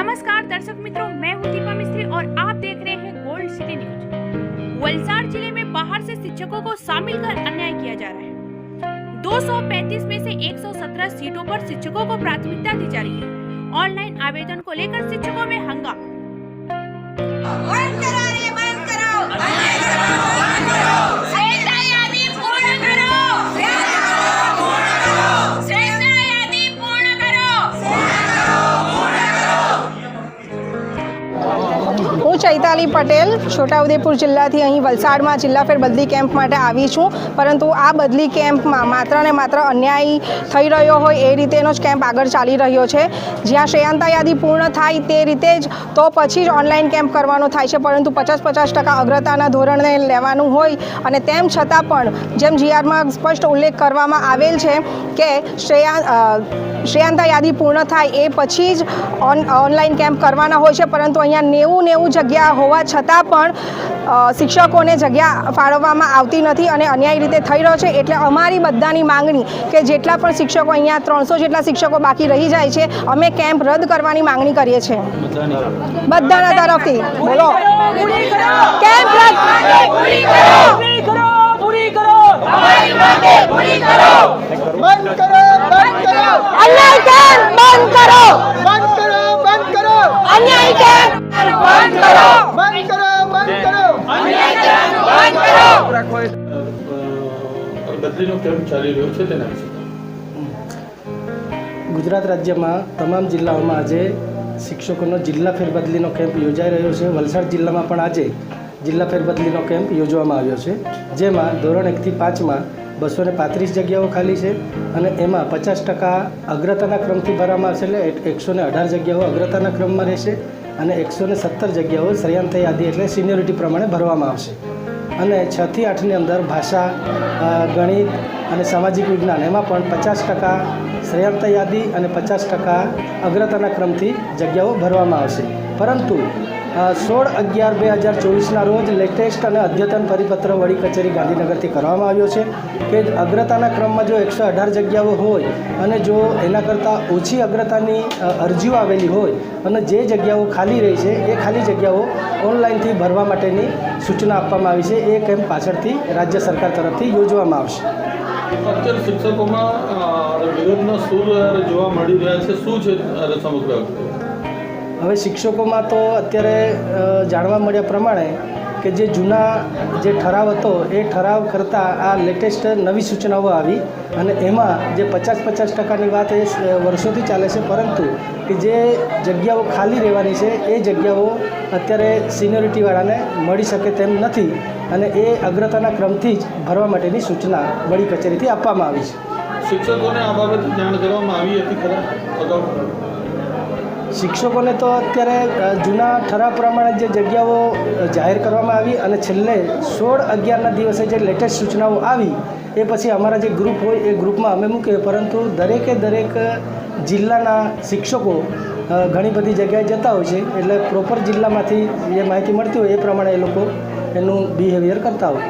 नमस्कार दर्शक मित्रों, मैं हूं दीपा मिस्त्री और आप देख रहे हैं गोल्ड सिटी न्यूज। वलसाड़ जिले में बाहर से शिक्षकों को शामिल कर अन्याय किया जा रहा है। 235 में से 117 सीटों पर शिक्षकों को प्राथमिकता दी जा रही है। ऑनलाइन आवेदन को लेकर शिक्षकों में हंगामा। હું ચૈતાલી પટેલ છોટાઉદેપુર જિલ્લાથી અહીં વલસાડમાં જિલ્લા ફેર બદલી કેમ્પ માટે આવી છું, પરંતુ આ બદલી કેમ્પમાં માત્ર ને માત્ર અન્યાય થઈ રહ્યો હોય એ રીતેનો જ કેમ્પ આગળ ચાલી રહ્યો છે। જ્યાં શ્રેયાંતા યાદી પૂર્ણ થાય તે રીતે જ તો પછી જ ઓનલાઈન કેમ્પ કરવાનો થાય છે, પરંતુ 50% અગ્રતાના ધોરણે લેવાનું હોય અને તેમ છતાં પણ જેમ જીઆરમાં સ્પષ્ટ ઉલ્લેખ કરવામાં આવેલ છે કે શ્રેયાંતા યાદી પૂર્ણ થાય એ પછી જ ઓનલાઈન કેમ્પ કરવાના હોય છે, પરંતુ અહીંયા 90 જગ્યા હોવા છતાં પણ શિક્ષકોને જગ્યા ફાળવવામાં આવતી નથી અને અન્યાય રીતે થઈ રહ્યો છે। એટલે અમારી બધાની માંગણી કે જેટલા પણ શિક્ષકો અહીંયા 300 જેટલા શિક્ષકો બાકી રહી જાય છે, અમે કેમ્પ રદ કરવાની માંગણી કરીએ છીએ બધાના તરફથી। બોલો કેમ્પ રદ પૂરી કરો, પૂરી કરો, અમારી માંગે પૂરી કરો, બંધ કરો, બંધ કરો, અન્યાય કેમ્પ બંધ કરો, બંધ કરો, બંધ કરો, અન્યાય કેમ્પ બંધ કરો, બંધ કરો, બંધ કરો, અન્યાય કેમ્પ બંધ કરો। બદલીનો કેમ્પ ચાલી રહ્યો છે તેના વિશે ગુજરાત રાજ્યમાં તમામ જિલ્લાઓમાં આજે શિક્ષકોનો જિલ્લા ફેરબદલીનો કેમ્પ યોજાઈ રહ્યો છે। વલસાડ જિલ્લામાં પણ આજે જિલ્લા ફેરબદલીનો કેમ્પ યોજવામાં આવ્યો છે, જેમાં ધોરણ 1 થી 5માં 235 જગ્યાઓ ખાલી છે અને એમાં 50% અગ્રતાના ક્રમથી ભરવામાં આવશે, એટલે 118 જગ્યાઓ અગ્રતાના ક્રમમાં રહેશે અને 117 જગ્યાઓ શ્રેયાંતા યાદી એટલે સિનિયોરિટી પ્રમાણે ભરવામાં આવશે। અને 6 થી 8ની અંદર ભાષા, ગણિત અને સામાજિક વિજ્ઞાન એમાં પણ 50% શ્રેયાંતા યાદી અને 50% અગ્રતાના ક્રમથી જગ્યાઓ ભરવામાં આવશે। પરંતુ 16/11/2024ના રોજ લેટેસ્ટ અને અદ્યતન પરિપત્ર વડી કચેરી ગાંધીનગરથી કરવામાં આવ્યો છે કે અગ્રતાના ક્રમમાં જો 118 જગ્યાઓ હોય અને જો એના કરતાં ઓછી અગ્રતાની અરજીઓ આવેલી હોય અને જે જગ્યાઓ ખાલી રહી છે એ ખાલી જગ્યાઓ ઓનલાઈનથી ભરવા માટેની સૂચના આપવામાં આવી છે। એ કેમ્પ પાછળથી રાજ્ય સરકાર તરફથી યોજવામાં આવશે। અત્યારે શિક્ષકોમાં વિરોધનો સૂર જોવા મળી રહ્યા છે, શું છે સમગ્ર? હવે શિક્ષકોમાં તો અત્યારે જાણવા મળ્યા પ્રમાણે કે જે જૂના જે ઠરાવ હતો એ ઠરાવ કરતાં આ લેટેસ્ટ નવી સૂચનાઓ આવી અને એમાં જે 50-50%ની વાત એ વર્ષોથી ચાલે છે, પરંતુ કે જે જગ્યાઓ ખાલી રહેવાની છે એ જગ્યાઓ અત્યારે સિનિયોરિટીવાળાને મળી શકે તેમ નથી અને એ અગ્રતાના ક્રમથી જ ભરવા માટેની સૂચના વડી કચેરીથી આપવામાં આવી છે। શિક્ષકોને આ બાબતે જાણ કરવામાં આવી હતી ખરા અગાઉ? શિક્ષકોને તો અત્યારે જૂના ઠરાવ પ્રમાણે જે જગ્યાઓ જાહેર કરવામાં આવી અને છેલ્લે 16/11ના દિવસે જે લેટેસ્ટ સૂચનાઓ આવી એ પછી અમારા જે ગ્રુપ હોય એ ગ્રુપમાં અમે મૂકીએ, પરંતુ દરેક જિલ્લાના શિક્ષકો ઘણી બધી જગ્યાએ જતા હોય છે, એટલે પ્રોપર જિલ્લામાંથી જે માહિતી મળતી હોય એ પ્રમાણે એ લોકો એનું બિહેવિયર કરતા હોય।